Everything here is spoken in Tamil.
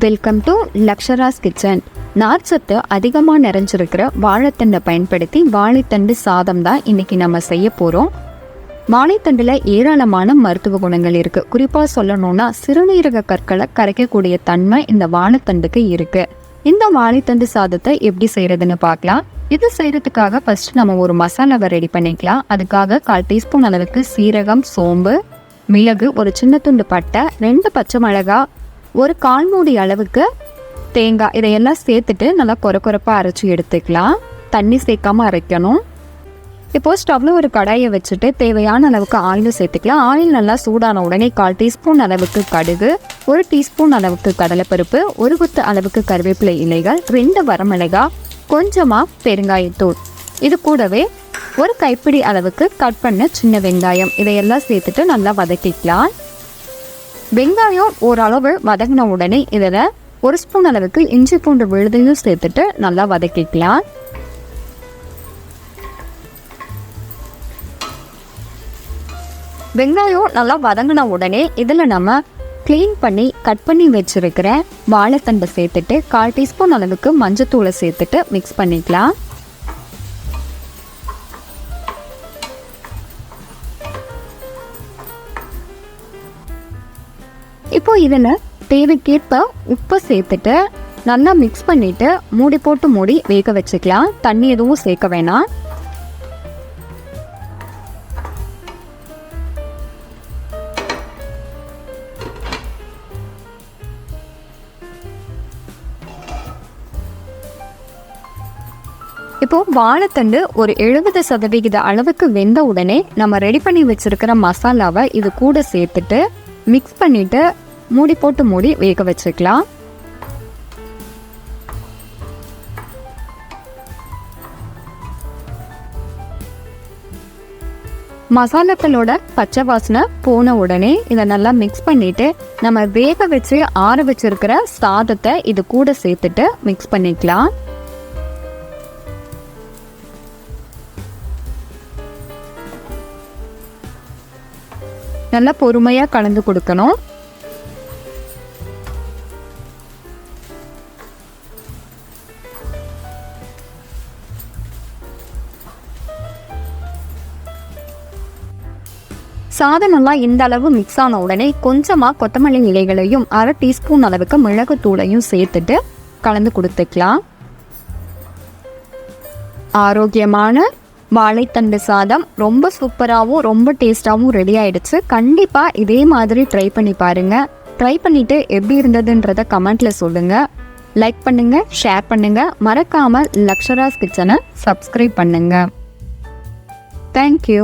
Welcome to லக்ஷராஸ் kitchen. நார்ச்சத்து அதிகமாக நிறைஞ்சிருக்கிற வாழைத்தண்டை பயன்படுத்தி வாழைத்தண்டு சாதம் தான் இன்றைக்கி நம்ம செய்ய போகிறோம். வாழைத்தண்டில் ஏராளமான மருத்துவ குணங்கள் இருக்குது. குறிப்பாக சொல்லணும்னா சிறுநீரக கற்களை கரைக்கக்கூடிய தன்மை இந்த வாழைத்தண்டுக்கு இருக்குது. இந்த வாழைத்தண்டு சாதத்தை எப்படி செய்கிறதுன்னு பார்க்கலாம். இது செய்கிறதுக்காக ஃபஸ்ட்டு நம்ம ஒரு மசாலாவை ரெடி பண்ணிக்கலாம். அதுக்காக 1/4 டீஸ்பூன் அளவுக்கு சீரகம், சோம்பு, மிளகு, ஒரு சின்ன துண்டு பட்டை, 2 பச்சை மிளகாய், ஒரு 1/4 மூடி அளவுக்கு தேங்காய், இதையெல்லாம் சேர்த்துட்டு நல்லா கொரப்பாக அரைச்சி எடுத்துக்கலாம். தண்ணி சேர்க்காமல் அரைக்கணும். இப்போது ஸ்டவ்வில் ஒரு கடாயை வச்சுட்டு தேவையான அளவுக்கு ஆயில் சேர்த்துக்கலாம். ஆயில் நல்லா சூடான உடனே 1/4 டீஸ்பூன் அளவுக்கு கடுகு, 1 டீஸ்பூன் அளவுக்கு கடலைப்பருப்பு, 1 கொத்து அளவுக்கு கருவேப்பிலை இலைகள், 2 வரமிளகாய், கொஞ்சமாக பெருங்காயத்தூள், இது கூடவே ஒரு கைப்பிடி அளவுக்கு கட் பண்ண சின்ன வெங்காயம், இதையெல்லாம் சேர்த்துட்டு நல்லா வதக்கிக்கலாம். வெங்காயம் ஓரளவு வதங்கின உடனே இதில் 1 ஸ்பூன் அளவுக்கு இஞ்சி பூண்டு விழுதையும் சேர்த்துட்டு நல்லா வதக்கிக்கலாம். வெங்காயம் நல்லா வதங்கின உடனே இதில் நம்ம க்ளீன் பண்ணி கட் பண்ணி வச்சிருக்கிற வாழைத்தண்டை சேர்த்துட்டு 1/4 டீஸ்பூன் அளவுக்கு மஞ்சத்தூளை சேர்த்துட்டு மிக்ஸ் பண்ணிக்கலாம். இப்போ இதில் தேவைக்கேற்ப உப்பை சேர்த்துட்டு நல்லா மிக்ஸ் பண்ணிவிட்டு மூடி வேக வச்சுக்கலாம். தண்ணி எதுவும் சேர்க்க வேணாம். இப்போ வாழைத்தண்டு ஒரு 70% அளவுக்கு வெந்த உடனே நம்ம ரெடி பண்ணி வச்சிருக்கிற மசாலாவை இது கூட சேர்த்துட்டு மிக்ஸ் பண்ணிவிட்டு மூடி வேக வச்சுக்கலாம். மசாலாக்களோட பச்சை வாசனை போன உடனே இதை நல்லா மிக்ஸ் பண்ணிவிட்டு நம்ம வேக வச்சு ஆற வச்சிருக்கிற சாதத்தை இது கூட சேர்த்துட்டு மிக்ஸ் பண்ணிக்கலாம். நல்லா பொறுமையாக கலந்து கொடுக்கணும். சாதம் நல்லா இந்த அளவு மிக்ஸ் ஆன உடனே கொஞ்சமாக கொத்தமல்லி இலைகளையும் 1/2 டீஸ்பூன் அளவுக்கு மிளகுத்தூளையும் சேர்த்துட்டு கலந்து கொடுத்துக்கலாம். ஆரோக்கியமான வாழைத்தண்டு சாதம் ரொம்ப சூப்பராகவும் ரொம்ப டேஸ்டாகவும் ரெடி ஆயிடுச்சு. கண்டிப்பாக இதே மாதிரி ட்ரை பண்ணி பாருங்கள். ட்ரை பண்ணிவிட்டு எப்படி இருந்ததுன்றதை கமெண்ட்டில் சொல்லுங்கள். லைக் பண்ணுங்கள், ஷேர் பண்ணுங்கள். மறக்காமல் லக்ஷராஸ் கிச்சனை சப்ஸ்கிரைப் பண்ணுங்கள். தேங்க்யூ.